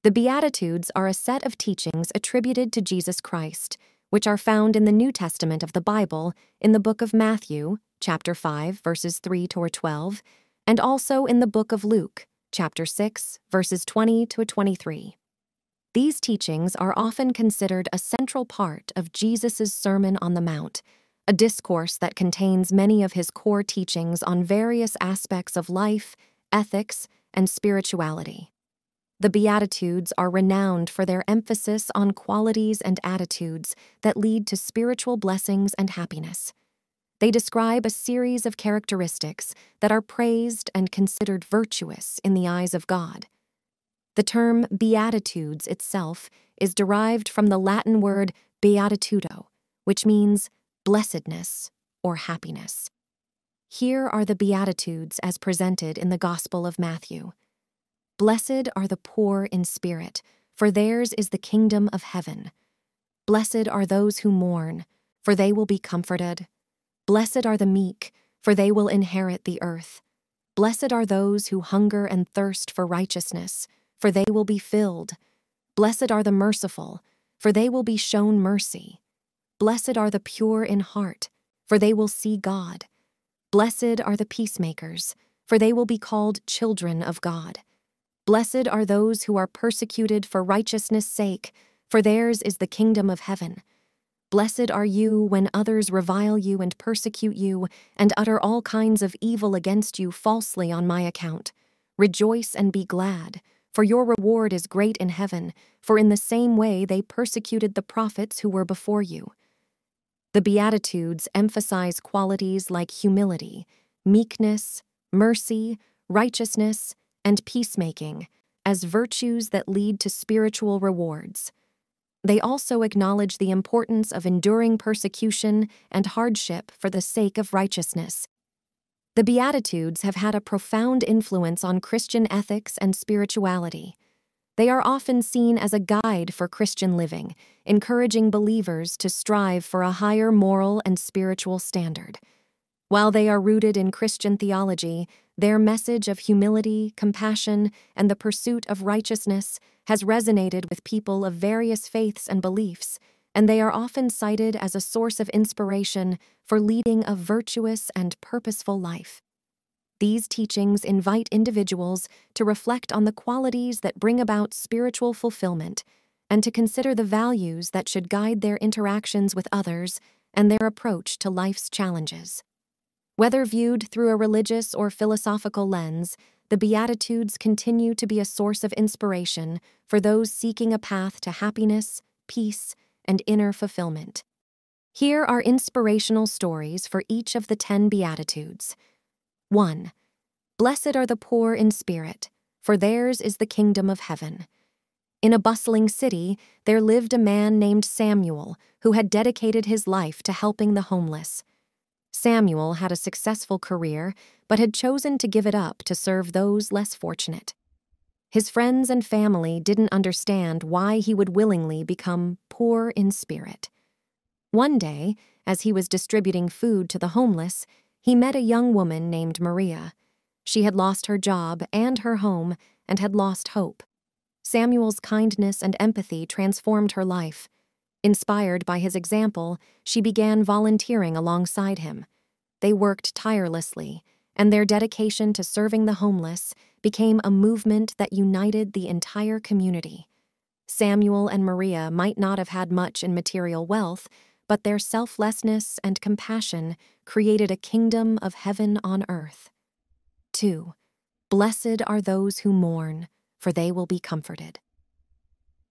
The Beatitudes are a set of teachings attributed to Jesus Christ, which are found in the New Testament of the Bible in the book of Matthew, chapter 5, verses 3 to 12, and also in the book of Luke, chapter 6, verses 20 to 23. These teachings are often considered a central part of Jesus' Sermon on the Mount, a discourse that contains many of his core teachings on various aspects of life, ethics, and spirituality. The Beatitudes are renowned for their emphasis on qualities and attitudes that lead to spiritual blessings and happiness. They describe a series of characteristics that are praised and considered virtuous in the eyes of God. The term Beatitudes itself is derived from the Latin word beatitudo, which means blessedness or happiness. Here are the Beatitudes as presented in the Gospel of Matthew. Blessed are the poor in spirit, for theirs is the kingdom of heaven. Blessed are those who mourn, for they will be comforted. Blessed are the meek, for they will inherit the earth. Blessed are those who hunger and thirst for righteousness, for they will be filled. Blessed are the merciful, for they will be shown mercy. Blessed are the pure in heart, for they will see God. Blessed are the peacemakers, for they will be called children of God. Blessed are those who are persecuted for righteousness' sake, for theirs is the kingdom of heaven. Blessed are you when others revile you and persecute you, and utter all kinds of evil against you falsely on my account. Rejoice and be glad, for your reward is great in heaven, for in the same way they persecuted the prophets who were before you. The Beatitudes emphasize qualities like humility, meekness, mercy, righteousness, and peacemaking as virtues that lead to spiritual rewards. They also acknowledge the importance of enduring persecution and hardship for the sake of righteousness. The Beatitudes have had a profound influence on Christian ethics and spirituality. They are often seen as a guide for Christian living, encouraging believers to strive for a higher moral and spiritual standard. While they are rooted in Christian theology, their message of humility, compassion, and the pursuit of righteousness has resonated with people of various faiths and beliefs, and they are often cited as a source of inspiration for leading a virtuous and purposeful life. These teachings invite individuals to reflect on the qualities that bring about spiritual fulfillment and to consider the values that should guide their interactions with others and their approach to life's challenges. Whether viewed through a religious or philosophical lens, the Beatitudes continue to be a source of inspiration for those seeking a path to happiness, peace, and inner fulfillment. Here are inspirational stories for each of the 10 Beatitudes. 1. Blessed are the poor in spirit, for theirs is the kingdom of heaven. In a bustling city, there lived a man named Samuel who had dedicated his life to helping the homeless. Samuel had a successful career, but had chosen to give it up to serve those less fortunate. His friends and family didn't understand why he would willingly become poor in spirit. One day, as he was distributing food to the homeless, he met a young woman named Maria. She had lost her job and her home and had lost hope. Samuel's kindness and empathy transformed her life. Inspired by his example, she began volunteering alongside him. They worked tirelessly, and their dedication to serving the homeless became a movement that united the entire community. Samuel and Maria might not have had much in material wealth, but their selflessness and compassion created a kingdom of heaven on earth. 2. Blessed are those who mourn, for they will be comforted.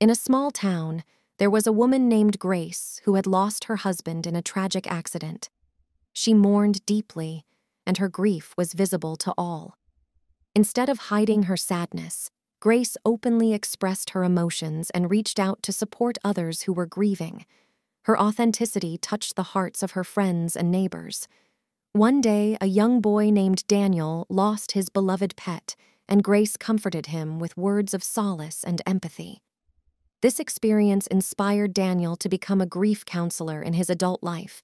In a small town, there was a woman named Grace who had lost her husband in a tragic accident. She mourned deeply, and her grief was visible to all. Instead of hiding her sadness, Grace openly expressed her emotions and reached out to support others who were grieving. Her authenticity touched the hearts of her friends and neighbors. One day, a young boy named Daniel lost his beloved pet, and Grace comforted him with words of solace and empathy. This experience inspired Daniel to become a grief counselor in his adult life.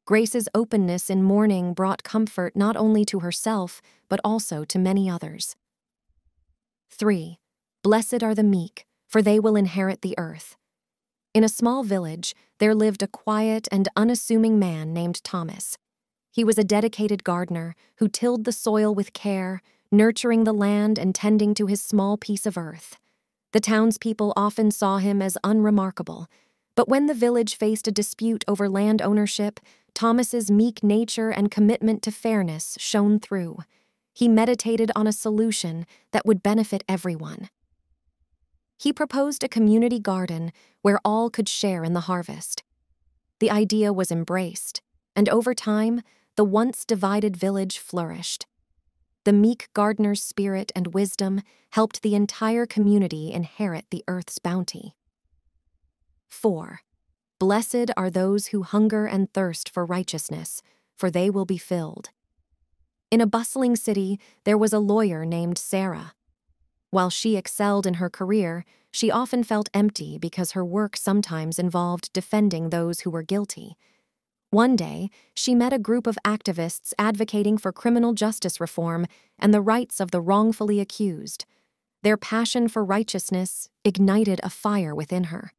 Grace's openness in mourning brought comfort not only to herself, but also to many others. 3. Blessed are the meek, for they will inherit the earth. In a small village, there lived a quiet and unassuming man named Thomas. He was a dedicated gardener who tilled the soil with care, nurturing the land and tending to his small piece of earth. The townspeople often saw him as unremarkable, but when the village faced a dispute over land ownership, Thomas's meek nature and commitment to fairness shone through. He meditated on a solution that would benefit everyone. He proposed a community garden where all could share in the harvest. The idea was embraced, and over time, the once divided village flourished. The meek gardener's spirit and wisdom helped the entire community inherit the earth's bounty. 4. Blessed are those who hunger and thirst for righteousness, for they will be filled. In a bustling city, there was a lawyer named Sarah. While she excelled in her career, she often felt empty because her work sometimes involved defending those who were guilty. One day, she met a group of activists advocating for criminal justice reform and the rights of the wrongfully accused. Their passion for righteousness ignited a fire within her.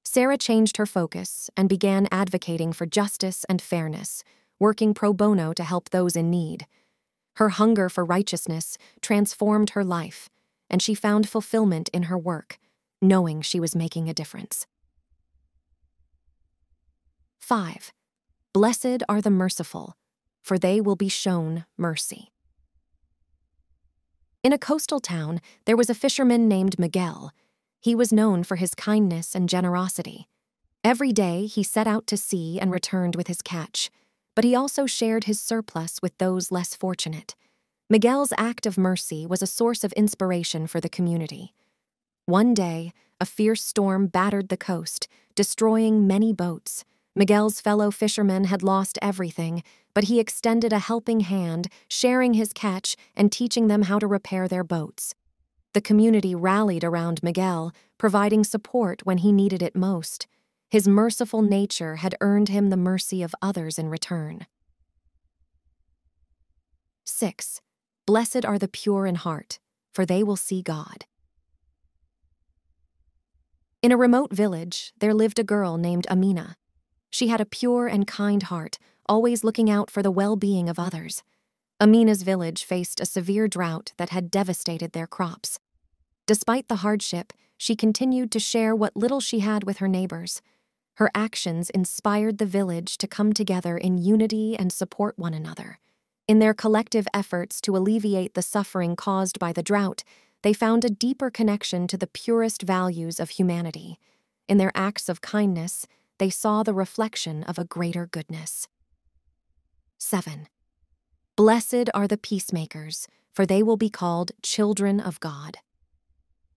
Sarah changed her focus and began advocating for justice and fairness, working pro bono to help those in need. Her hunger for righteousness transformed her life, and she found fulfillment in her work, knowing she was making a difference. 5. Blessed are the merciful, for they will be shown mercy. In a coastal town, there was a fisherman named Miguel. He was known for his kindness and generosity. Every day, he set out to sea and returned with his catch, but he also shared his surplus with those less fortunate. Miguel's act of mercy was a source of inspiration for the community. One day, a fierce storm battered the coast, destroying many boats. Miguel's fellow fishermen had lost everything, but he extended a helping hand, sharing his catch and teaching them how to repair their boats. The community rallied around Miguel, providing support when he needed it most. His merciful nature had earned him the mercy of others in return. 6. Blessed are the pure in heart, for they will see God. In a remote village, there lived a girl named Amina. She had a pure and kind heart, always looking out for the well-being of others. Amina's village faced a severe drought that had devastated their crops. Despite the hardship, she continued to share what little she had with her neighbors. Her actions inspired the village to come together in unity and support one another. In their collective efforts to alleviate the suffering caused by the drought, they found a deeper connection to the purest values of humanity. In their acts of kindness, they saw the reflection of a greater goodness. 7. Blessed are the peacemakers, for they will be called children of God.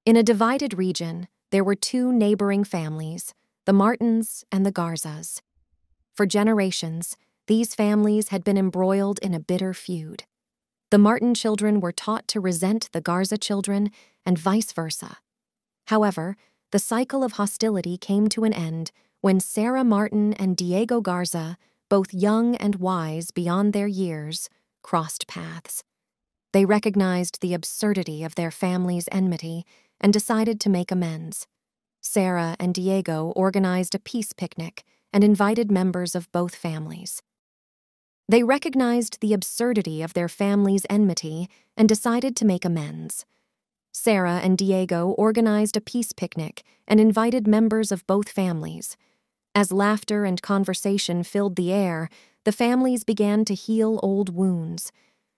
In a divided region, there were two neighboring families, the Martins and the Garzas. For generations, these families had been embroiled in a bitter feud. The Martin children were taught to resent the Garza children, and vice versa. However, the cycle of hostility came to an end when Sarah Martin and Diego Garza, both young and wise beyond their years, crossed paths. They recognized the absurdity of their family's enmity and decided to make amends. Sarah and Diego organized a peace picnic and invited members of both families. They recognized the absurdity of their family's enmity and decided to make amends. Sarah and Diego organized a peace picnic and invited members of both families. As laughter and conversation filled the air, the families began to heal old wounds.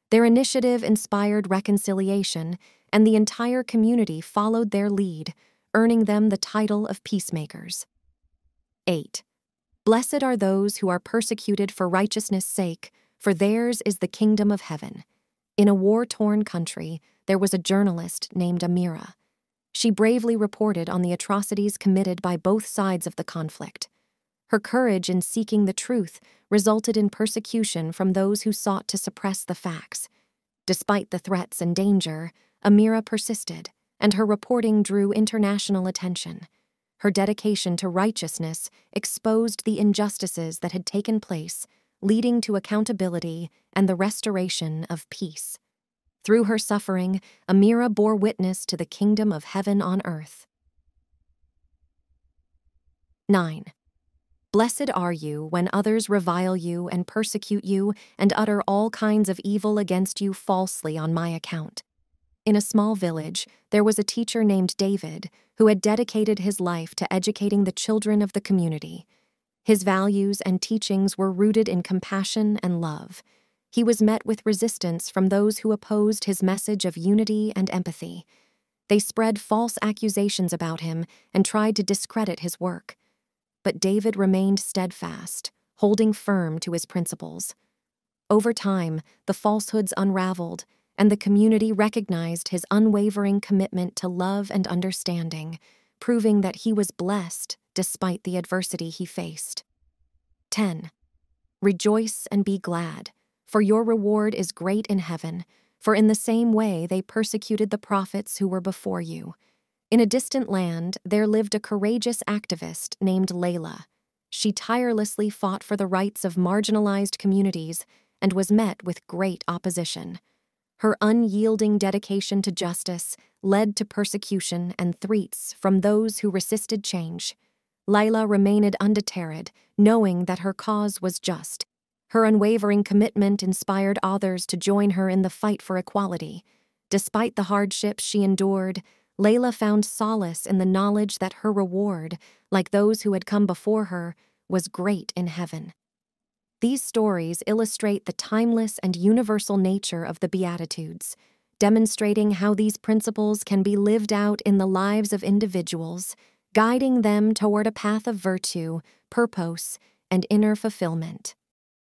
Their initiative inspired reconciliation, and the entire community followed their lead, earning them the title of peacemakers. 8. Blessed are those who are persecuted for righteousness' sake, for theirs is the kingdom of heaven. In a war-torn country, there was a journalist named Amira. She bravely reported on the atrocities committed by both sides of the conflict. Her courage in seeking the truth resulted in persecution from those who sought to suppress the facts. Despite the threats and danger, Amira persisted, and her reporting drew international attention. Her dedication to righteousness exposed the injustices that had taken place, leading to accountability and the restoration of peace. Through her suffering, Amira bore witness to the kingdom of heaven on earth. 9. Blessed are you when others revile you and persecute you and utter all kinds of evil against you falsely on my account. In a small village, there was a teacher named David who had dedicated his life to educating the children of the community. His values and teachings were rooted in compassion and love. He was met with resistance from those who opposed his message of unity and empathy. They spread false accusations about him and tried to discredit his work. But David remained steadfast, holding firm to his principles. Over time, the falsehoods unraveled, and the community recognized his unwavering commitment to love and understanding, proving that he was blessed despite the adversity he faced. 10. Rejoice and be glad, for your reward is great in heaven, for in the same way they persecuted the prophets who were before you. In a distant land, there lived a courageous activist named Layla. She tirelessly fought for the rights of marginalized communities and was met with great opposition. Her unyielding dedication to justice led to persecution and threats from those who resisted change. Layla remained undeterred, knowing that her cause was just. Her unwavering commitment inspired others to join her in the fight for equality. Despite the hardships she endured, Layla found solace in the knowledge that her reward, like those who had come before her, was great in heaven. These stories illustrate the timeless and universal nature of the Beatitudes, demonstrating how these principles can be lived out in the lives of individuals, guiding them toward a path of virtue, purpose, and inner fulfillment.